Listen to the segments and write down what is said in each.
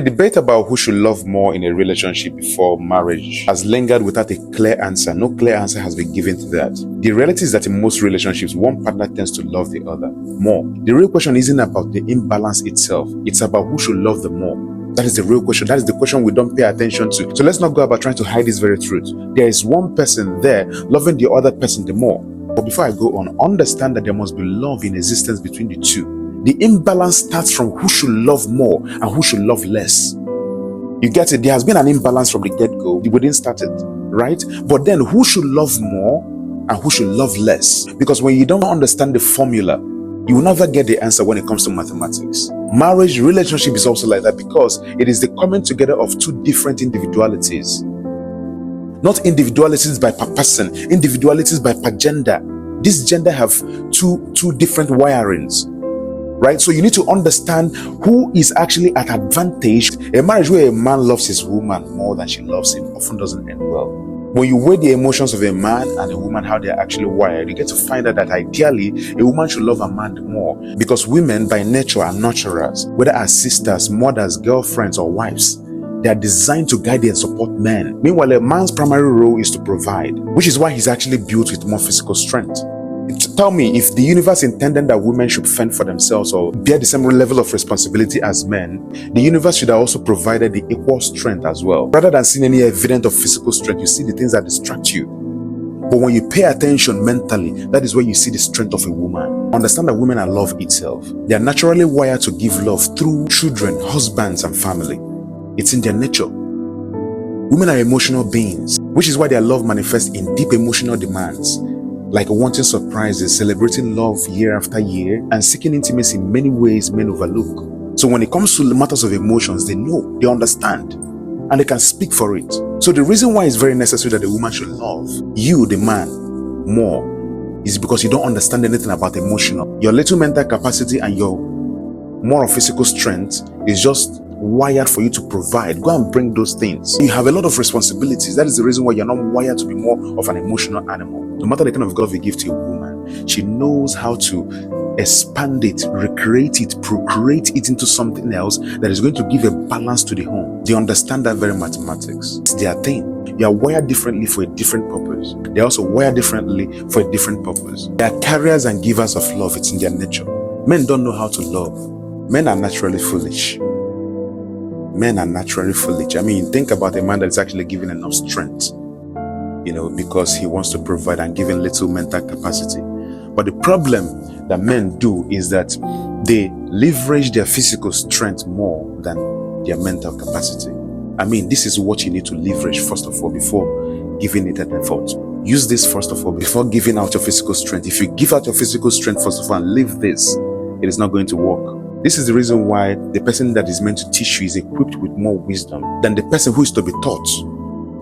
The debate about who should love more in a relationship before marriage has lingered without a clear answer. No clear answer has been given to that. The reality is that in most relationships, one partner tends to love the other more. The real question isn't about the imbalance itself. It's about who should love the more. That is the real question. That is the question we don't pay attention to. So let's not go about trying to hide this very truth. There is one person there loving the other person the more. But before I go on, understand that there must be love in existence between the two. The imbalance starts from who should love more and who should love less. You get it? There has been an imbalance from the get-go. We didn't start it, right? But then who should love more and who should love less? Because when you don't understand the formula, you will never get the answer when it comes to mathematics. Marriage, relationship is also like that because it is the coming together of two different individualities. Not individualities by per person, individualities by per gender. This gender have two different wirings. Right? So you need to understand who is actually at advantage. A marriage where a man loves his woman more than she loves him often doesn't end well. When you weigh the emotions of a man and a woman, how they're actually wired, you get to find out that ideally, a woman should love a man more because women by nature are nurturers, whether as sisters, mothers, girlfriends, or wives. They are designed to guide and support men. Meanwhile, a man's primary role is to provide, which is why he's actually built with more physical strength. Tell me, if the universe intended that women should fend for themselves or bear the same level of responsibility as men, the universe should have also provided the equal strength as well. Rather than seeing any evidence of physical strength, you see the things that distract you. But when you pay attention mentally, that is where you see the strength of a woman. Understand that women are love itself. They are naturally wired to give love through children, husbands, and family. It's in their nature. Women are emotional beings, which is why their love manifests in deep emotional demands, like wanting surprises, celebrating love year after year, and seeking intimacy in many ways men overlook. So when it comes to matters of emotions, they know, they understand, and they can speak for it. So the reason why it's very necessary that the woman should love you, the man, more is because you don't understand anything about emotional. Your little mental capacity and your more physical strength is just wired for you to provide. Go and bring those things. You have a lot of responsibilities. That is the reason why you're not wired to be more of an emotional animal. No matter the kind of love you give to a woman, she knows how to expand it, recreate it, procreate it into something else that is going to give a balance to the home. They understand that very mathematics. It's their thing. You are wired differently for a different purpose. They're also wired differently for a different purpose. They are carriers and givers of love. It's in their nature. Men don't know how to love. Men are naturally foolish. Men are naturally foolish. I mean, think about a man that is actually given enough strength, because he wants to provide and given little mental capacity. But the problem that men do is that they leverage their physical strength more than their mental capacity. I mean, this is what you need to leverage first of all before giving it an effort. Use this first of all before giving out your physical strength. If you give out your physical strength first of all and leave this, it is not going to work. This is the reason why the person that is meant to teach you is equipped with more wisdom than the person who is to be taught.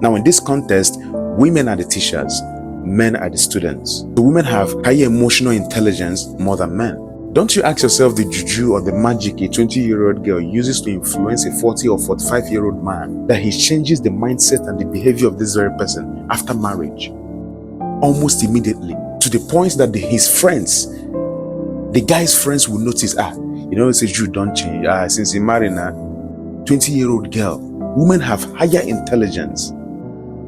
Now, in this context, women are the teachers, men are the students. The women have higher emotional intelligence more than men. Don't you ask yourself the juju or the magic a 20-year-old girl uses to influence a 40 or 45-year-old man, that he changes the mindset and the behavior of this very person after marriage almost immediately, to the point that his friends, the guy's friends will notice, say you don't change. Since you married now, 20-year-old girl. Women have higher intelligence,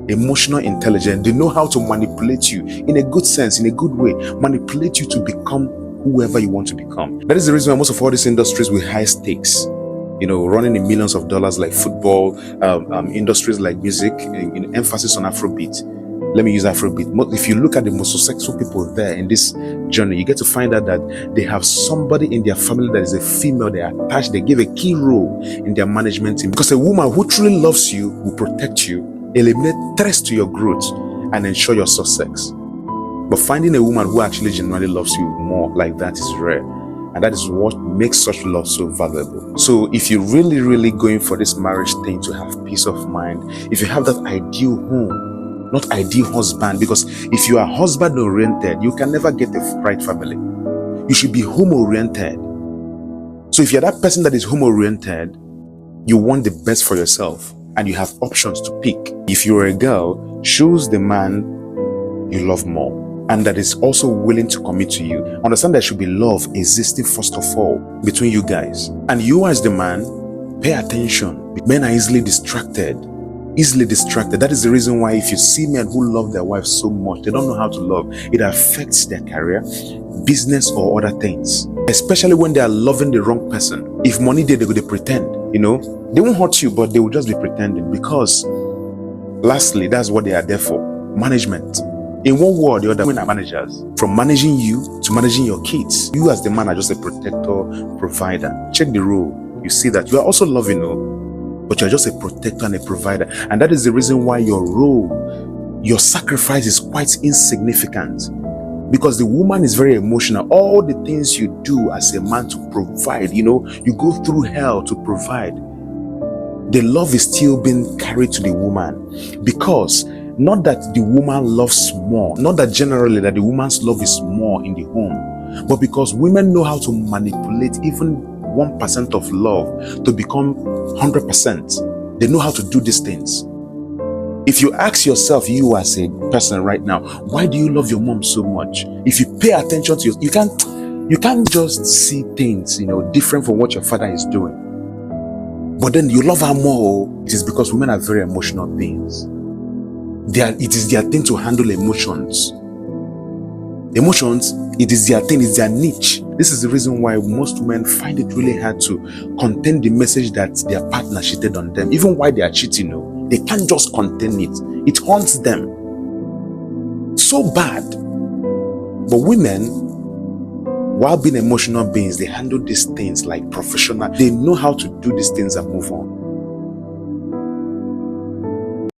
emotional intelligence. They know how to manipulate you in a good sense, in a good way, manipulate you to become whoever you want to become. That is the reason why most of all these industries with high stakes, running in millions of dollars, like football, industries like music, in emphasis on Afrobeat. Let me use Afrobeat. If you look at the most successful people there in this journey, you get to find out that they have somebody in their family that is a female. They are attached. They give a key role in their management team. Because a woman who truly loves you will protect you, eliminate threats to your growth, and ensure your success. But finding a woman who actually genuinely loves you more like that is rare. And that is what makes such love so valuable. So if you're really, really going for this marriage thing to have peace of mind, if you have that ideal home, not ideal husband, because if you are husband oriented, you can never get the right family. You should be home oriented. So if you're that person that is home oriented, you want the best for yourself and you have options to pick. If you're a girl, choose the man you love more and that is also willing to commit to you. Understand there should be love existing first of all between you guys. And you as the man Pay attention. Men are easily distracted. That is the reason why if you see men who love their wives so much, they don't know how to love. It affects their career, business, or other things. Especially when they are loving the wrong person. If money they pretend, they won't hurt you, but they will just be pretending. Because lastly, that's what they are there for. Management. In one word or the other, women are managers. From managing you to managing your kids. You as the man are just a protector, provider. Check the role. You see that you are also loving, but you're just a protector and a provider. And that is the reason why your role, your sacrifice is quite insignificant. Because the woman is very emotional. All the things you do as a man to provide, you go through hell to provide. The love is still being carried to the woman. Because not that the woman loves more, not that generally that the woman's love is more in the home, but because women know how to manipulate even 1% of love to become 100%. They know how to do these things. If you ask yourself, you as a person right now, why do you love your mom so much? If you pay attention to you can't just see things, different from what your father is doing. But then you love her more. It is because women are very emotional beings. It is their thing to handle emotions. Emotions, it is their thing, it's their niche. This is the reason why most women find it really hard to contain the message that their partner cheated on them. Even while they are cheating, they can't just contain it. It haunts them so bad. But women, while being emotional beings, they handle these things like professional. They know how to do these things and move on.